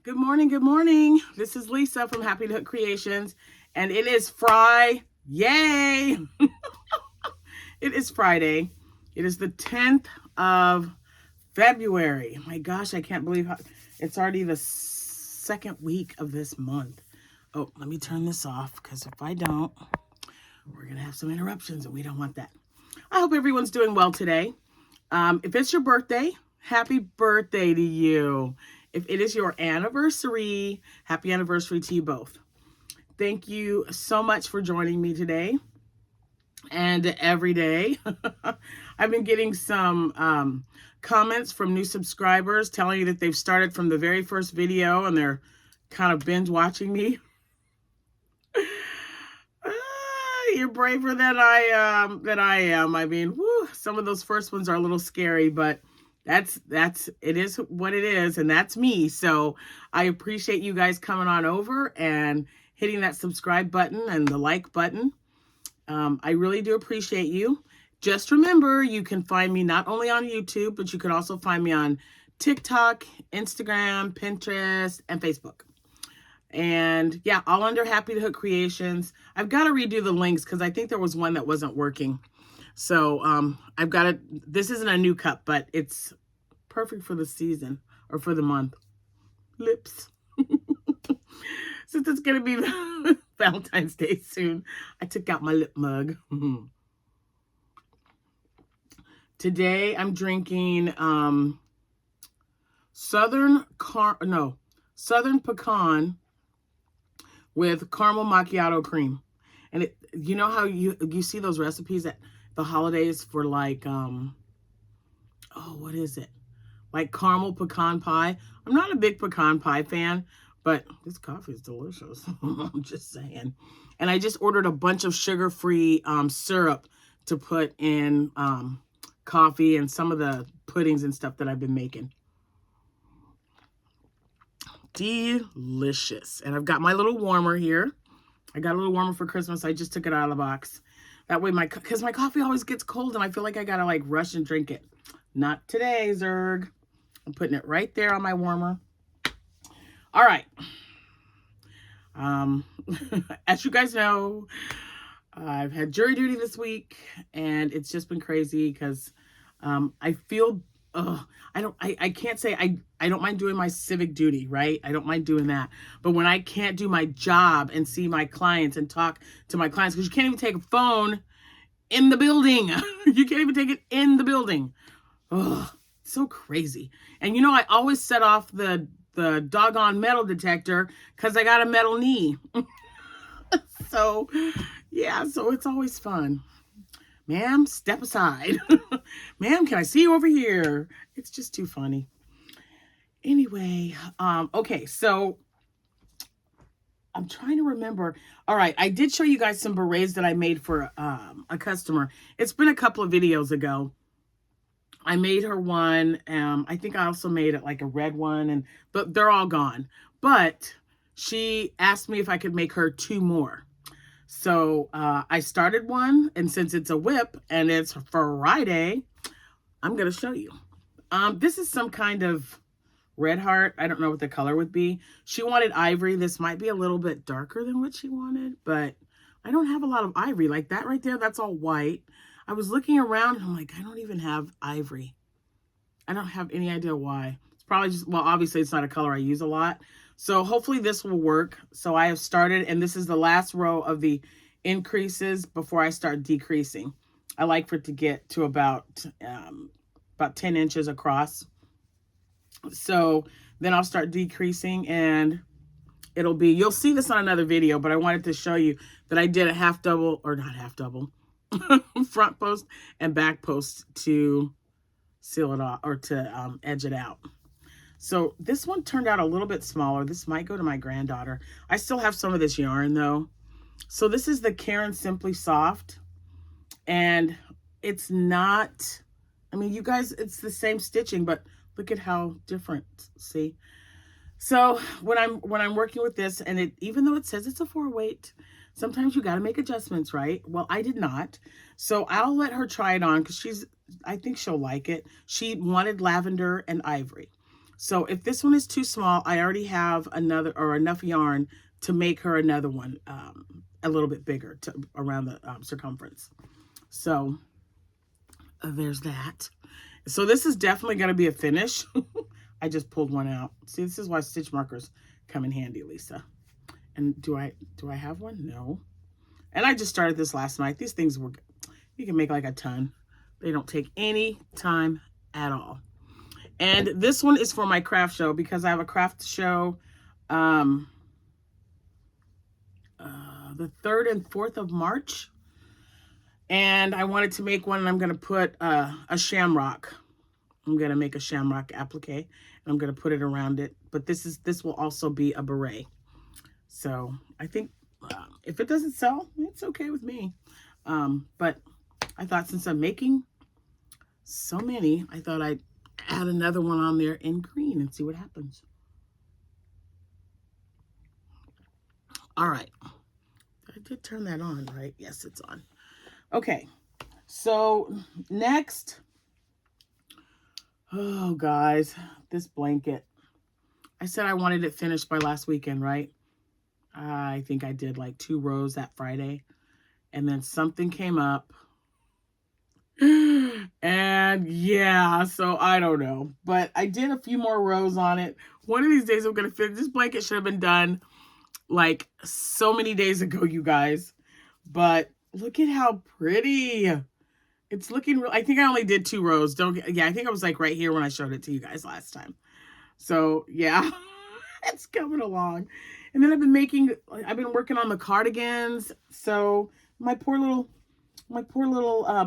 Good morning, good morning. This is Lisa from Happytohook Creations, and it is Friday. Yay! It is Friday. It is the 10th of February. My gosh, I can't believe it's already the second week of this month. Oh, let me turn this off, because if I don't, we're going to have some interruptions, and we don't want that. I hope everyone's doing well today. If it's your birthday, happy birthday to you. If it is your anniversary, happy anniversary to you both. Thank you so much for joining me today and every day. I've been getting some comments from new subscribers telling you that they've started from the very first video and they're kind of binge watching me. You're braver than I am. I mean, whew, some of those first ones are a little scary, but it is what it is, and that's me. So I appreciate you guys coming on over and hitting that subscribe button and the like button. I really do appreciate you. Just remember, you can find me not only on YouTube, but you can also find me on TikTok, Instagram, Pinterest, and Facebook. And yeah, all under Happytohook Creations. I've got to redo the links because I think there was one that wasn't working. So I've got it. This isn't a new cup, but it's perfect for the season or for the month. Lips. Since it's going to be Valentine's Day soon, I took out my lip mug. Today I'm drinking Southern Pecan with caramel macchiato cream. And you know how you see those recipes at the holidays for like, what is it? Like caramel pecan pie. I'm not a big pecan pie fan, but this coffee is delicious. I'm just saying. And I just ordered a bunch of sugar-free syrup to put in coffee and some of the puddings and stuff that I've been making. Delicious. And I've got my little warmer here. I got a little warmer for Christmas. I just took it out of the box. That way because my coffee always gets cold and I feel like I gotta like rush and drink it. Not today, Zerg. I'm putting it right there on my warmer. All right. As you guys know, I've had jury duty this week and it's just been crazy because I feel I can't say I don't mind doing my civic duty, right? I don't mind doing that. But when I can't do my job and see my clients and talk to my clients, because you can't even take a phone in the building. You can't even take it in the building. Oh, so crazy. And you know, I always set off the doggone metal detector because I got a metal knee. So, yeah, so it's always fun. Ma'am, step aside. Ma'am, can I see you over here? It's just too funny. Anyway, okay, so I'm trying to remember. All right, I did show you guys some berets that I made for a customer. It's been a couple of videos ago. I made her one. I think I also made it like a red one, but they're all gone. But she asked me if I could make her 2 more. So I started one, and since it's a whip and it's Friday, I'm going to show you. This is some kind of red heart. I don't know what the color would be. She wanted ivory. This might be a little bit darker than what she wanted, but I don't have a lot of ivory. Like that right there, that's all white. I was looking around, and I'm like, I don't even have ivory. I don't have any idea why. It's probably just, well, obviously it's not a color I use a lot. So hopefully this will work. So I have started, and this is the last row of the increases before I start decreasing. I like for it to get to about 10 inches across. So then I'll start decreasing, and it'll be, you'll see this on another video, but I wanted to show you that I did a half double, or not half double, front post and back post to seal it off, or to edge it out. So this one turned out a little bit smaller. This might go to my granddaughter. I still have some of this yarn though. So this is the Karen Simply Soft, and it's not, I mean, you guys, it's the same stitching, but look at how different, see? So when I'm working with this, and even though it says it's a 4-weight, sometimes you got to make adjustments, right? Well, I did not. So I'll let her try it on because I think she'll like it. She wanted lavender and ivory. So if this one is too small, I already have another or enough yarn to make her another one a little bit bigger to around the circumference. So there's that. So this is definitely going to be a finish. I just pulled one out. See, this is why stitch markers come in handy, Lisa. And do I have one? No. And I just started this last night. These things were, you can make like a ton. They don't take any time at all. And this one is for my craft show because I have a craft show the 3rd and 4th of March. And I wanted to make one, and I'm going to put a shamrock. I'm going to make a shamrock applique, and I'm going to put it around it. But this will also be a beret. So I think if it doesn't sell, it's okay with me. But I thought since I'm making so many, I thought I'd add another one on there in green and see what happens. All right. I did turn that on, right? Yes, it's on. Okay. So next, oh guys, this blanket. I said I wanted it finished by last weekend, right? I think I did like 2 rows that Friday. And then something came up. And yeah, so I don't know. But I did a few more rows on it. One of these days I'm going to finish. This blanket should have been done like so many days ago, you guys. But look at how pretty. It's looking real. I think I only did 2 rows. I think I was like right here when I showed it to you guys last time. So yeah, it's coming along. And then I've been working on the cardigans. So my poor little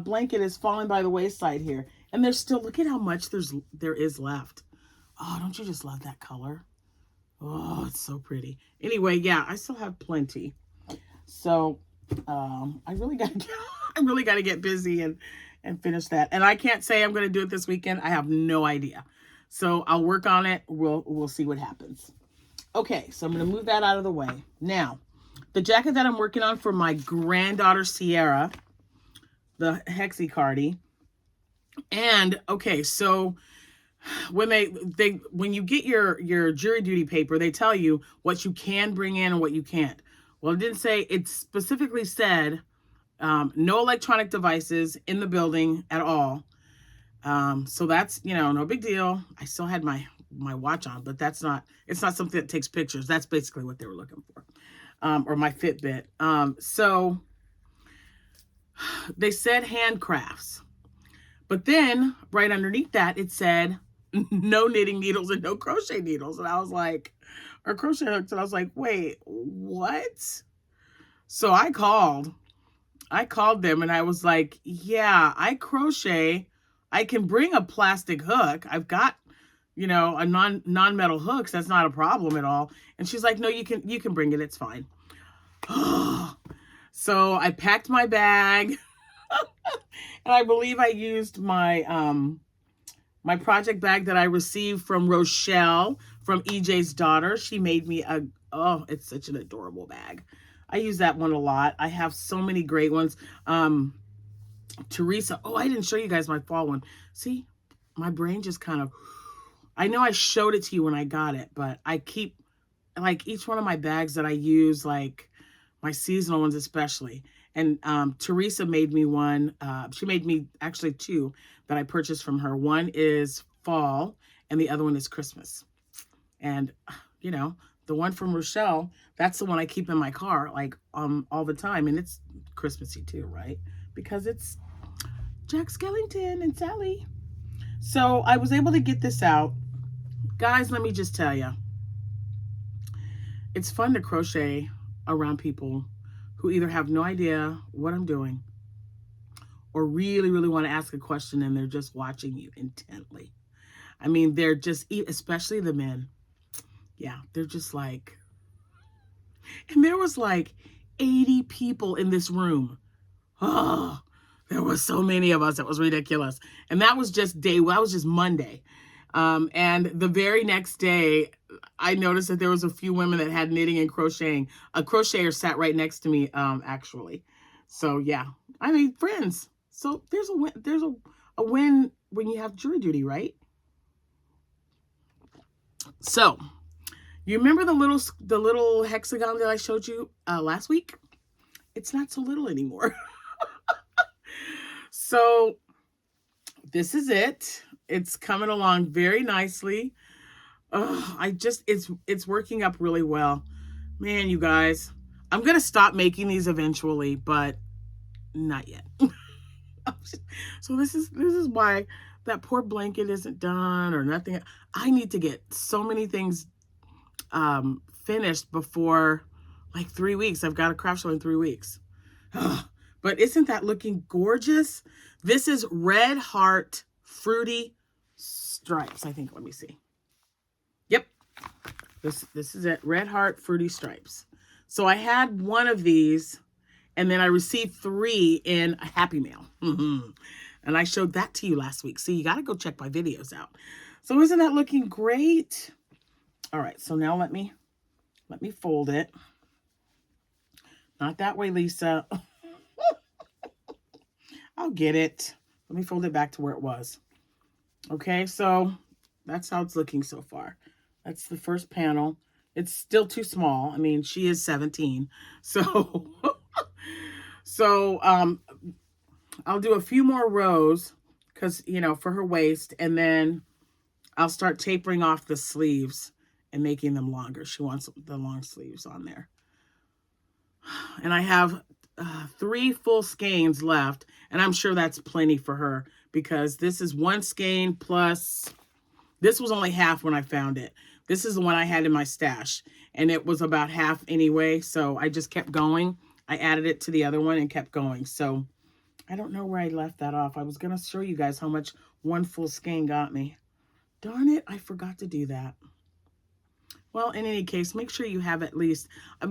blanket is falling by the wayside here. And there's still, look at how much there is left. Oh, don't you just love that color? Oh, it's so pretty. Anyway, yeah, I still have plenty. So I really gotta get busy and finish that. And I can't say I'm gonna do it this weekend. I have no idea. So I'll work on it. We'll see what happens. Okay, so I'm gonna move that out of the way. Now, the jacket that I'm working on for my granddaughter Sierra, the Hexie Cardi. And okay, so when when you get your jury duty paper, they tell you what you can bring in and what you can't. Well, it didn't say, it specifically said no electronic devices in the building at all. So that's, no big deal. I still had my watch on, but it's not something that takes pictures. That's basically what they were looking for. Or my Fitbit. So they said handcrafts, but then right underneath that, it said no knitting needles and no crochet needles. And I was like, or crochet hooks. And I was like, wait, what? So I called them and I was like, yeah, I crochet. I can bring a plastic hook. I've got, a non-metal hooks. That's not a problem at all. And she's like, no, you can bring it. It's fine. So I packed my bag and I believe I used my, my project bag that I received from Rochelle from EJ's daughter. She made me it's such an adorable bag. I use that one a lot. I have so many great ones. Teresa. Oh, I didn't show you guys my fall one. See, my brain just kind of, I know I showed it to you when I got it, but I keep like each one of my bags that I use, like my seasonal ones especially. And Teresa made me one. She made me actually 2 that I purchased from her. One is fall and the other one is Christmas. And, the one from Rochelle, that's the one I keep in my car, like all the time. And it's Christmassy too, right? Because it's Jack Skellington and Sally. So I was able to get this out. Guys, let me just tell you, it's fun to crochet around people who either have no idea what I'm doing or really, really want to ask a question and they're just watching you intently. I mean, they're just, especially the men. Yeah, they're just like, and there was like 80 people in this room. Oh, there were so many of us. It was ridiculous. And that was just Monday. And the very next day, I noticed that there was a few women that had knitting and crocheting. A crocheter sat right next to me, actually. So yeah, I mean, friends. So there's a win when you have jury duty, right? So you remember the little hexagon that I showed you last week? It's not so little anymore. So this is it. It's coming along very nicely. It's working up really well. Man, you guys, I'm gonna stop making these eventually, but not yet. So this is why that poor blanket isn't done or nothing. I need to get so many things finished before like 3 weeks. I've got a craft show in 3 weeks. But isn't that looking gorgeous? This is Red Heart Fruity Stripes, I think. Let me see. Yep. This is it. Red Heart Fruity Stripes. So I had one of these, and then I received 3 in a Happy Mail. And I showed that to you last week. So you got to go check my videos out. So isn't that looking great? All right. So now let me fold it. Not that way, Lisa. I'll get it. Let me fold it back to where it was. Okay, so that's how it's looking so far. That's the first panel. It's still too small. I mean, she is 17. So, I'll do a few more rows because, for her waist. And then I'll start tapering off the sleeves and making them longer. She wants the long sleeves on there. And I have 3 full skeins left, and I'm sure that's plenty for her because this is 1 skein plus, this was only half when I found it. This is the one I had in my stash, and it was about half anyway, so I just kept going. I added it to the other one and kept going. So I don't know where I left that off. I was going to show you guys how much 1 full skein got me. Darn it, I forgot to do that. Well, in any case, make sure you have at least I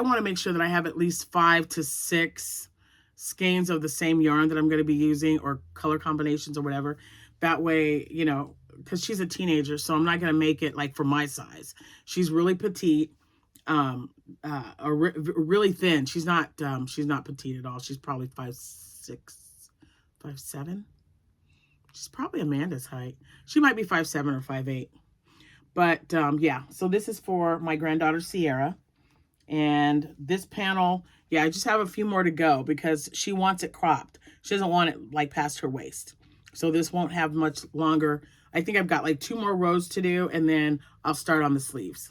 want to make sure that I have at least 5 to 6 skeins of the same yarn that I'm going to be using, or color combinations or whatever. That way, because she's a teenager, so I'm not going to make it like for my size. She's really petite, really thin. She's not petite at all. She's probably 5'6", 5'7". She's probably Amanda's height. She might be 5'7" or 5'8". But yeah, so this is for my granddaughter Sierra. And this panel, yeah, I just have a few more to go because she wants it cropped. She doesn't want it like past her waist. So this won't have much longer. I think I've got like 2 more rows to do, and then I'll start on the sleeves.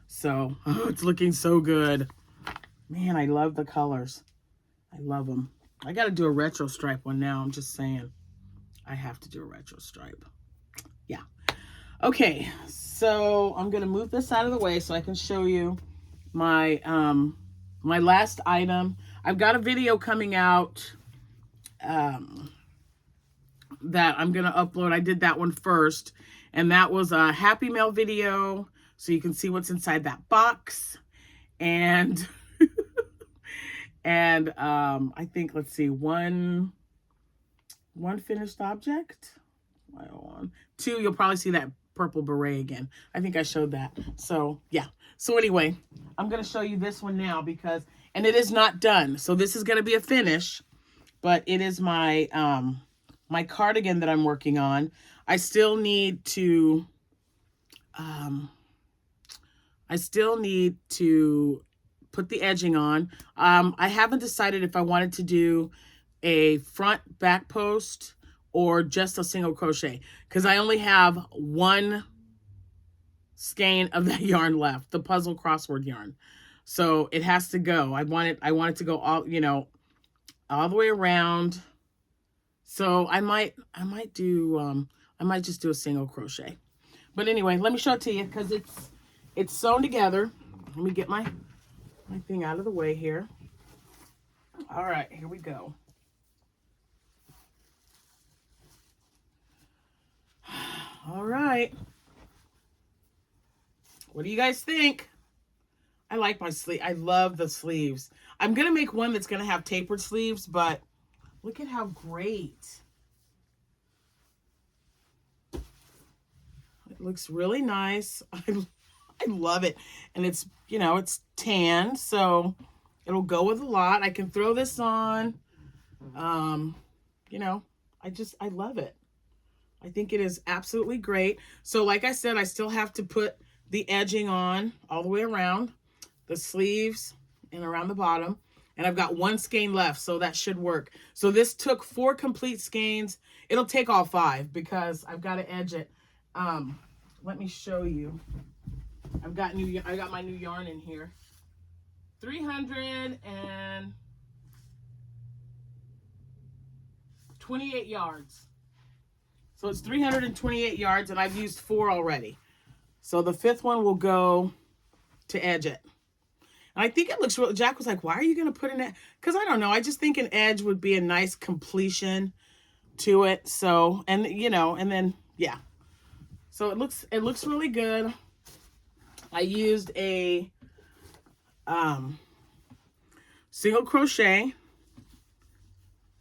So it's looking so good. Man, I love the colors. I love them. I got to do a retro stripe one now. I'm just saying. I have to do a retro stripe. Yeah. Okay, so I'm going to move this out of the way so I can show you my my last item. I've got a video coming out that I'm going to upload. I did that one first, and that was a Happy Mail video, so you can see what's inside that box. And and I think, let's see, one finished object. 2, you'll probably see that purple beret again. I think I showed that. So yeah. So anyway, I'm going to show you this one now and it is not done. So this is going to be a finish, but it is my my cardigan that I'm working on. I still need to put the edging on. I haven't decided if I wanted to do a front back post or just a single crochet, because I only have 1 skein of that yarn left, the puzzle crossword yarn. So it has to go. I want it to go all, all the way around. So I might just do a single crochet. But anyway, let me show it to you because it's sewn together. Let me get my thing out of the way here. All right, here we go. All right. What do you guys think? I like my sleeve. I love the sleeves. I'm going to make one that's going to have tapered sleeves, but look at how great. It looks really nice. I love it. And it's, it's tan, so it'll go with a lot. I can throw this on. I love it. I think it is absolutely great. So like I said, I still have to put the edging on all the way around the sleeves and around the bottom. And I've got one skein left, so that should work. So this took 4 complete skeins. It'll take all 5 because I've got to edge it. Let me show you. I got my new yarn in here. 328 yards. So it's 328 yards, and I've used 4 already. So the 5th one will go to edge it. And I think it looks real. Jack was like, why are you going to put in it? Because I don't know. I just think an edge would be a nice completion to it. So, and you know, and then, yeah. So it looks really good. I used a single crochet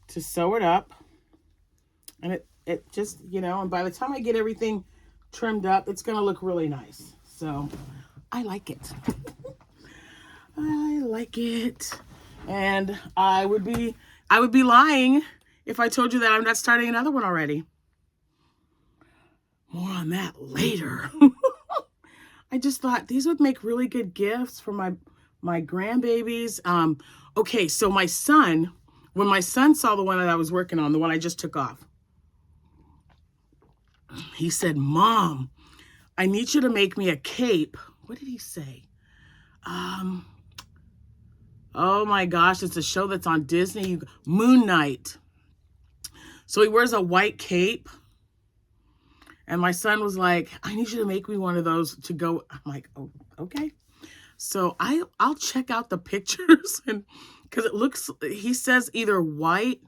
to sew it up. And it just, you know, and by the time I get everything trimmed up, it's going to look really nice. So I like it. I like it. And I would be lying if I told you that I'm not starting another one already. More on that later. I just thought these would make really good gifts for my grandbabies. Okay, so my son, when my son saw the one that I was working on, the one I just took off, he said, Mom, I need you to make me a cape. What did he say? Oh my gosh, it's a show that's on Disney, Moon Knight. So he wears a white cape. And my son was like, I need you to make me one of those to go. I'm like, oh, okay. So I'll check out the pictures, and because it looks, he says either white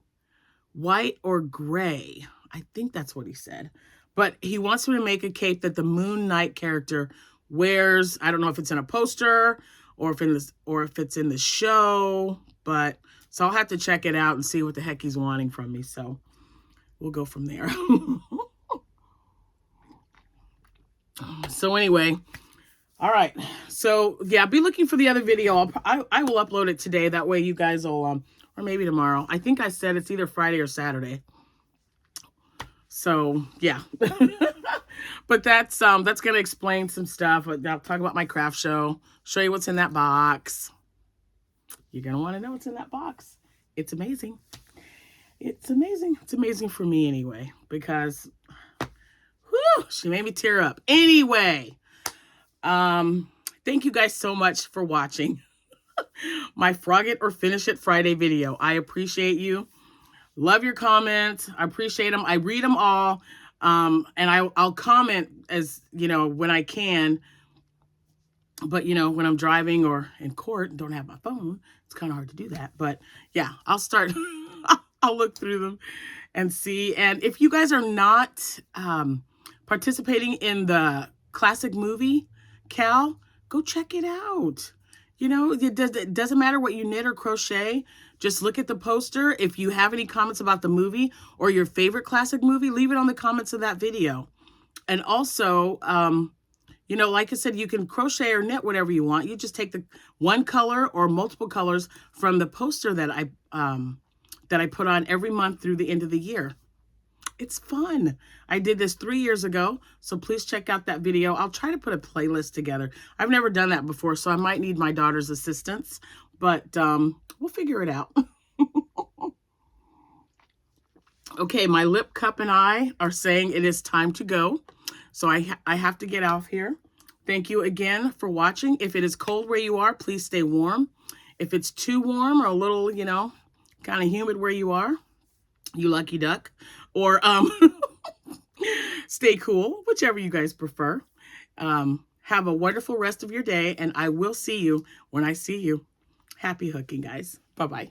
or gray. I think that's what he said. But he wants me to make a cape that the Moon Knight character wears. I don't know if it's in a poster or if it's in the show, but so I'll have to check it out and see what the heck he's wanting from me. So we'll go from there. So anyway, all right. So yeah, be looking for the other video. I will upload it today. That way you guys will, or maybe tomorrow. I think I said it's either Friday or Saturday. So yeah. But that's going to explain some stuff. I'll talk about my craft show, show you what's in that box. You're going to want to know what's in that box. It's amazing. It's amazing. It's amazing for me anyway, because whew, she made me tear up. Anyway, thank you guys so much for watching my Frog It or Finish It Friday video. I appreciate you. Love your comments. I appreciate them. I read them all. And I'll comment as, you know, when I can. But, you know, when I'm driving or in court and don't have my phone, it's kind of hard to do that. But yeah, I'll start. I'll look through them and see. And if you guys are not participating in the classic movie, Cal, go check it out. You know, it doesn't matter what you knit or crochet. Just look at the poster. If you have any comments about the movie or your favorite classic movie, leave it on the comments of that video. And also, you know, like I said, you can crochet or knit whatever you want. You just take the one color or multiple colors from the poster that I put on every month through the end of the year. It's fun. I did this 3 years ago, so please check out that video. I'll try to put a playlist together. I've never done that before, so I might need my daughter's assistance, but we'll figure it out. Okay, my lip cup and I are saying it is time to go, so I have to get off here. Thank you again for watching. If it is cold where you are, please stay warm. If it's too warm or a little, you know, kind of humid where you are, you lucky duck, or stay cool, whichever you guys prefer. Have a wonderful rest of your day, and I will see you when I see you. Happy hooking, guys. Bye-bye.